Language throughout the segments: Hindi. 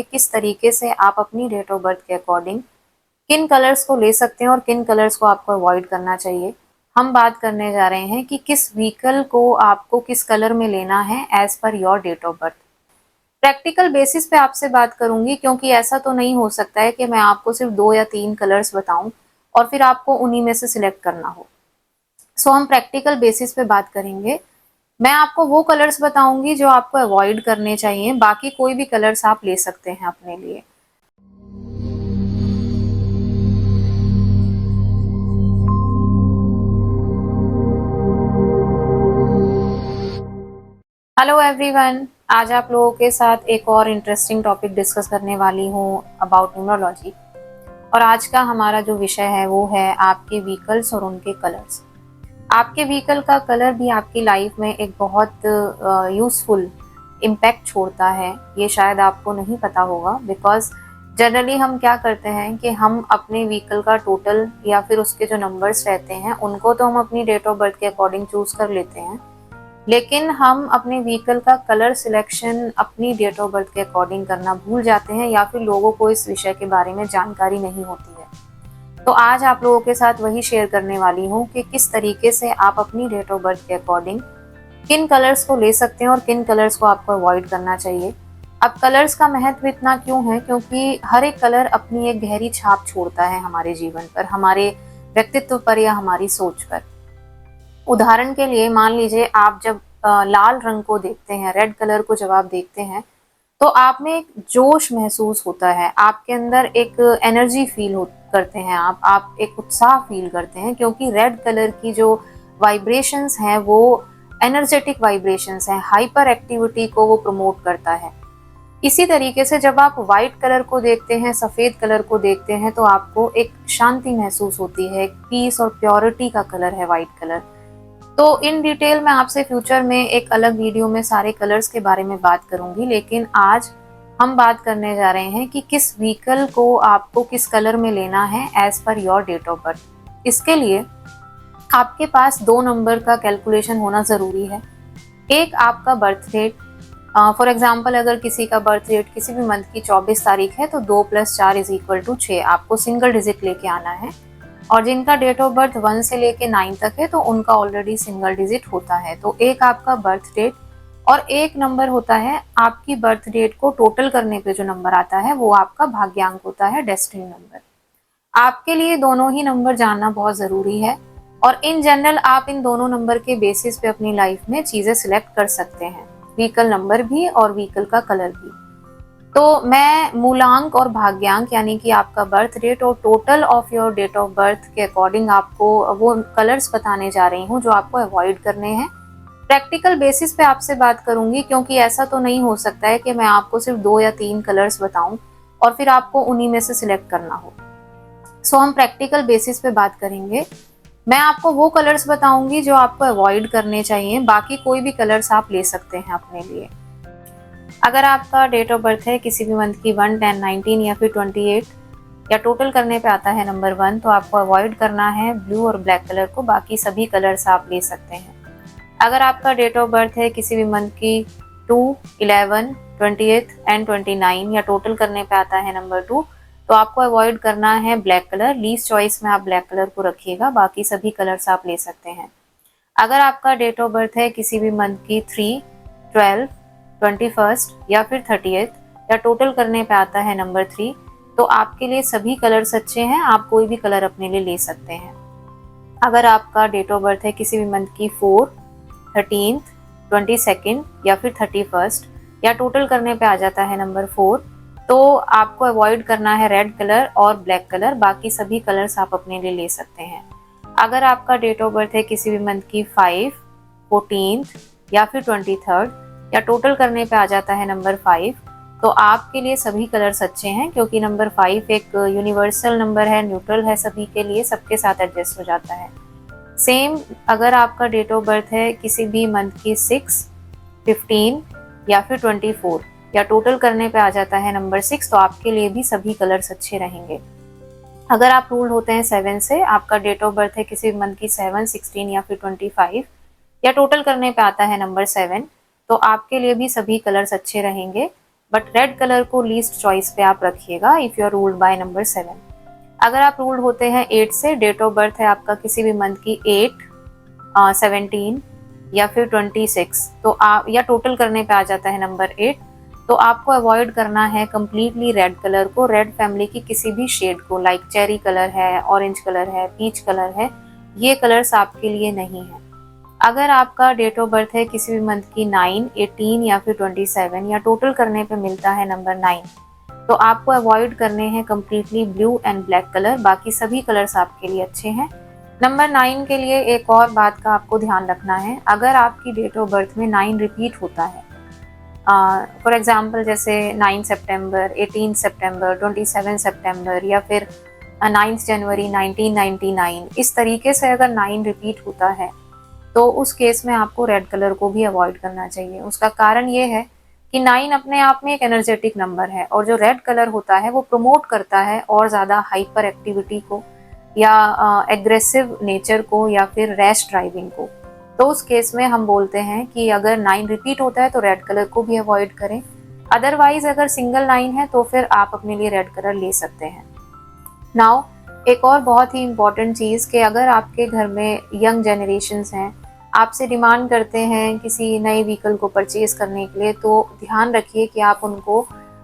किस तरीके से आप अपनी डेट ऑफ बर्थ के अकॉर्डिंग किन कलर्स को ले सकते हैं और किन कलर्स को आपको अवॉइड करना चाहिए। हम बात करने जा रहे हैं कि किस व्हीकल को आपको किस कलर में लेना है as per your date of birth. Practical basis पे आपसे बात करूंगी क्योंकि ऐसा तो नहीं हो सकता है कि मैं आपको सिर्फ 2 या 3 कलर्स बताऊं और फिर आपको उन्हीं में से सिलेक्ट करना हो। सो हम प्रैक्टिकल बेसिस पे बात करेंगे। मैं आपको वो कलर्स बताऊंगी जो आपको अवॉइड करने चाहिए, बाकी कोई भी कलर्स आप ले सकते हैं अपने लिए। हेलो एवरीवन, आज आप लोगों के साथ एक और इंटरेस्टिंग टॉपिक डिस्कस करने वाली हूँ अबाउट न्यूमरोलॉजी। और आज का हमारा जो विषय है वो है आपके व्हीकल्स और उनके कलर्स। आपके व्हीकल का कलर भी आपकी लाइफ में एक बहुत यूजफुल इम्पैक्ट छोड़ता है। ये शायद आपको नहीं पता होगा, बिकॉज जनरली हम क्या करते हैं कि हम अपने व्हीकल का टोटल या फिर उसके जो नंबर्स रहते हैं उनको तो हम अपनी डेट ऑफ बर्थ के अकॉर्डिंग चूज कर लेते हैं, लेकिन हम अपने व्हीकल का कलर सिलेक्शन अपनी डेट ऑफ बर्थ के अकॉर्डिंग करना भूल जाते हैं या फिर लोगों को इस विषय के बारे में जानकारी नहीं होती है। तो आज आप लोगों के साथ वही शेयर करने वाली हूँ कि किस तरीके से आप अपनी डेट ऑफ बर्थ के अकॉर्डिंग किन कलर्स को ले सकते हैं और किन कलर्स को आपको अवॉइड करना चाहिए। अब कलर्स का महत्व इतना क्यों है, क्योंकि हर एक कलर अपनी एक गहरी छाप छोड़ता है हमारे जीवन पर, हमारे व्यक्तित्व पर या हमारी सोच पर। उदाहरण के लिए मान लीजिए आप जब लाल रंग को देखते हैं, रेड कलर को जब आप देखते हैं तो आप में एक जोश महसूस होता है, आपके अंदर एक एनर्जी फील करते हैं, आप एक उत्साह फील करते हैं, क्योंकि रेड कलर की जो वाइब्रेशंस हैं वो एनर्जेटिक वाइब्रेशंस हैं, हाइपर एक्टिविटी को वो प्रमोट करता है। इसी तरीके से जब आप व्हाइट कलर को देखते हैं, सफेद कलर को देखते हैं, तो आपको एक शांति महसूस होती है, एक पीस और प्योरिटी का कलर है व्हाइट कलर। तो इन डिटेल मैं आपसे फ्यूचर में एक अलग वीडियो में सारे कलर्स के बारे में बात करूंगी, लेकिन आज हम बात करने जा रहे हैं कि किस व्हीकल को आपको किस कलर में लेना है as per your date of birth. इसके लिए आपके पास 2 नंबर का कैलकुलेशन होना जरूरी है। एक आपका बर्थ डेट, फॉर एग्जाम्पल अगर किसी का बर्थ डेट किसी भी मंथ की 24 तारीख है तो 2 + 4 = 6 आपको सिंगल डिजिट लेके आना है। और जिनका डेट ऑफ बर्थ 1 से लेके 9 तक है तो उनका ऑलरेडी सिंगल डिजिट होता है। तो एक आपका बर्थ डेट और एक नंबर होता है आपकी बर्थ डेट को टोटल करने पे जो नंबर आता है वो आपका भाग्यांक होता है, डेस्टिनी नंबर। आपके लिए दोनों ही नंबर जानना बहुत जरूरी है और इन जनरल आप इन दोनों नंबर के बेसिस पे अपनी लाइफ में चीजें सिलेक्ट कर सकते हैं, व्हीकल नंबर भी और व्हीकल का कलर भी। तो मैं मूलांक और भाग्यांक यानी कि आपका बर्थ डेट और total of your date of birth के अकॉर्डिंग आपको वो कलर्स बताने जा रही हूँ जो आपको अवॉइड करने हैं। प्रैक्टिकल बेसिस पे आपसे बात करूंगी क्योंकि ऐसा तो नहीं हो सकता है कि मैं आपको सिर्फ 2 या 3 कलर्स बताऊं और फिर आपको उन्हीं में से सिलेक्ट करना हो। सो हम प्रैक्टिकल बेसिस पे बात करेंगे। मैं आपको वो कलर्स बताऊंगी जो आपको अवॉइड करने चाहिए, बाकी कोई भी कलर्स आप ले सकते हैं अपने लिए। अगर आपका डेट ऑफ बर्थ है किसी भी मंथ की 1, 10, 19 या फिर 28 या टोटल करने पे आता है नंबर 1, तो आपको अवॉइड करना है ब्लू और ब्लैक कलर को, बाकी सभी कलर्स आप ले सकते हैं। अगर आपका डेट ऑफ बर्थ है किसी भी मंथ की 2, 11, 28 एंड 29 या टोटल करने पे आता है नंबर 2, तो आपको अवॉइड करना है ब्लैक कलर। लीस्ट चॉइस में आप ब्लैक कलर को रखिएगा, बाकी सभी कलर्स आप ले सकते हैं। अगर आपका डेट ऑफ बर्थ है किसी भी मंथ की 3, 12, 21 या फिर 30 या टोटल करने पे आता है नंबर 3, तो आपके लिए सभी कलर्स अच्छे हैं, आप कोई भी कलर अपने लिए ले सकते हैं। अगर आपका डेट ऑफ बर्थ है किसी भी मंथ की 4, 13, 22 या फिर 31 या टोटल करने पे आ जाता है नंबर 4, तो आपको अवॉइड करना है रेड कलर और ब्लैक कलर, बाकी सभी कलर्स आप अपने लिए ले सकते हैं। अगर आपका डेट ऑफ बर्थ है किसी भी मंथ की 5, 14 या फिर 23 या टोटल करने पे आ जाता है नंबर 5, तो आपके लिए सभी कलर्स अच्छे हैं, क्योंकि नंबर 5 एक यूनिवर्सल नंबर है, न्यूट्रल है, सभी के लिए, सबके साथ एडजस्ट हो जाता है। सेम अगर आपका डेट ऑफ बर्थ है किसी भी मंथ की 6, 15 या फिर 24 या टोटल करने पे आ जाता है नंबर 6, तो आपके लिए भी सभी कलर्स अच्छे रहेंगे। अगर आप रूल होते हैं 7 से, आपका डेट ऑफ बर्थ है किसी मंथ की 7, 16 या फिर 25 या टोटल करने पे आता है नंबर 7, तो आपके लिए भी सभी कलर्स अच्छे रहेंगे। बट रेड कलर को लीस्ट चॉइस पे आप रखिएगा if you are ruled by number 7। अगर आप रूल्ड होते हैं 8 से, डेट ऑफ बर्थ है आपका किसी भी मंथ की 8, 17 या फिर 26, तो आप या टोटल करने पे आ जाता है नंबर 8, तो आपको अवॉइड करना है कम्प्लीटली रेड कलर को, रेड फैमिली की किसी भी शेड को, लाइक चेरी कलर है, ऑरेंज कलर है, पीच कलर है, ये कलर्स आपके लिए नहीं है। अगर आपका डेट ऑफ बर्थ है किसी भी मंथ की 9, 18 या फिर 27 या टोटल करने पे मिलता है नंबर 9, तो आपको अवॉइड करने हैं completely blue and black colour, बाकी सभी कलर्स आपके लिए अच्छे हैं। नंबर 9 के लिए एक और बात का आपको ध्यान रखना है, अगर आपकी डेट ऑफ बर्थ में 9 रिपीट होता है, फॉर एग्जाम्पल जैसे 9 सितंबर, 18 सितंबर, 27 सितंबर या फिर 9 जनवरी 1999, इस तरीके से अगर 9 रिपीट होता है तो उस केस में आपको रेड कलर को भी अवॉइड करना चाहिए। उसका कारण ये है कि 9 अपने आप में एक एनर्जेटिक नंबर है, और जो रेड कलर होता है वो प्रमोट करता है और ज़्यादा हाइपर एक्टिविटी को या एग्रेसिव नेचर को या फिर रैश ड्राइविंग को। तो उस केस में हम बोलते हैं कि अगर 9 रिपीट होता है तो रेड कलर को भी अवॉइड करें। अदरवाइज अगर सिंगल 9 है तो फिर आप अपने लिए रेड कलर ले सकते हैं। नाउ एक और बहुत ही इम्पॉर्टेंट चीज़ कि अगर आपके घर में यंग जनरेशन्स हैं, आपसे डिमांड करते हैं किसी नए व्हीकल को परचेज करने के लिए, तो ध्यान रखिए कि आप उनको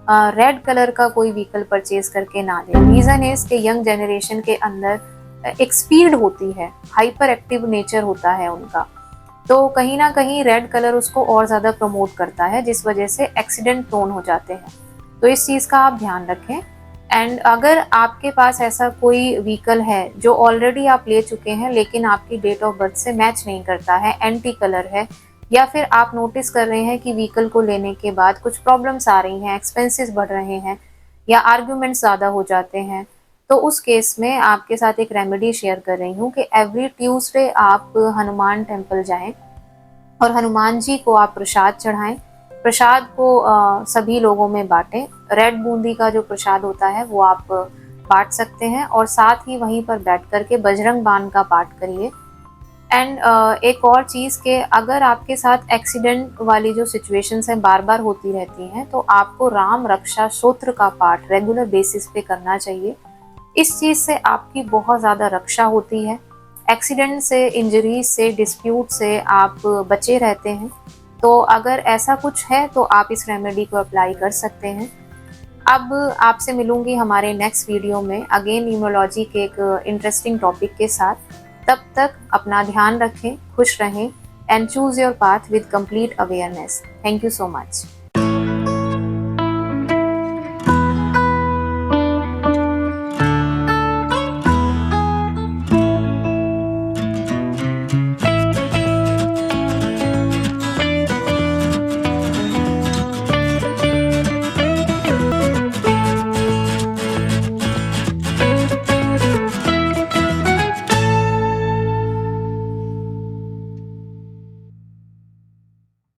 रेड कलर का कोई व्हीकल परचेज करके ना दें। रीज़न इज कि यंग जनरेशन के अंदर एक स्पीड होती है, हाइपर एक्टिव नेचर होता है उनका, तो कहीं ना कहीं रेड कलर उसको और ज़्यादा प्रमोट करता है, जिस वजह से एक्सीडेंट प्रोन हो जाते हैं। तो इस चीज़ का आप ध्यान रखें। एंड अगर आपके पास ऐसा कोई व्हीकल है जो ऑलरेडी आप ले चुके हैं लेकिन आपकी डेट ऑफ बर्थ से मैच नहीं करता है, एंटी कलर है, या फिर आप नोटिस कर रहे हैं कि व्हीकल को लेने के बाद कुछ प्रॉब्लम्स आ रही हैं, एक्सपेंसेस बढ़ रहे हैं या आर्ग्यूमेंट्स ज़्यादा हो जाते हैं, तो उस केस में आपके साथ एक रेमेडी शेयर कर रही हूँ कि एवरी ट्यूसडे आप हनुमान टेम्पल जाएं और हनुमान जी को आप प्रसाद चढ़ाएं। प्रसाद को सभी लोगों में बांटें। रेड बूंदी का जो प्रसाद होता है वो आप बांट सकते हैं, और साथ ही वहीं पर बैठ करके बजरंग बाण का पाठ करिए। एंड एक और चीज़ के अगर आपके साथ एक्सीडेंट वाली जो सिचुएशंस हैं बार बार होती रहती हैं, तो आपको राम रक्षा स्तोत्र का पाठ रेगुलर बेसिस पे करना चाहिए। इस चीज़ से आपकी बहुत ज़्यादा रक्षा होती है, एक्सीडेंट से, इंजरीज से, डिस्प्यूट से आप बचे रहते हैं। तो अगर ऐसा कुछ है तो आप इस रेमेडी को अप्लाई कर सकते हैं। अब आपसे मिलूंगी हमारे नेक्स्ट वीडियो में अगेन न्यूमरोलॉजी के एक इंटरेस्टिंग टॉपिक के साथ। तब तक अपना ध्यान रखें, खुश रहें and choose your path with complete awareness. Thank you so much.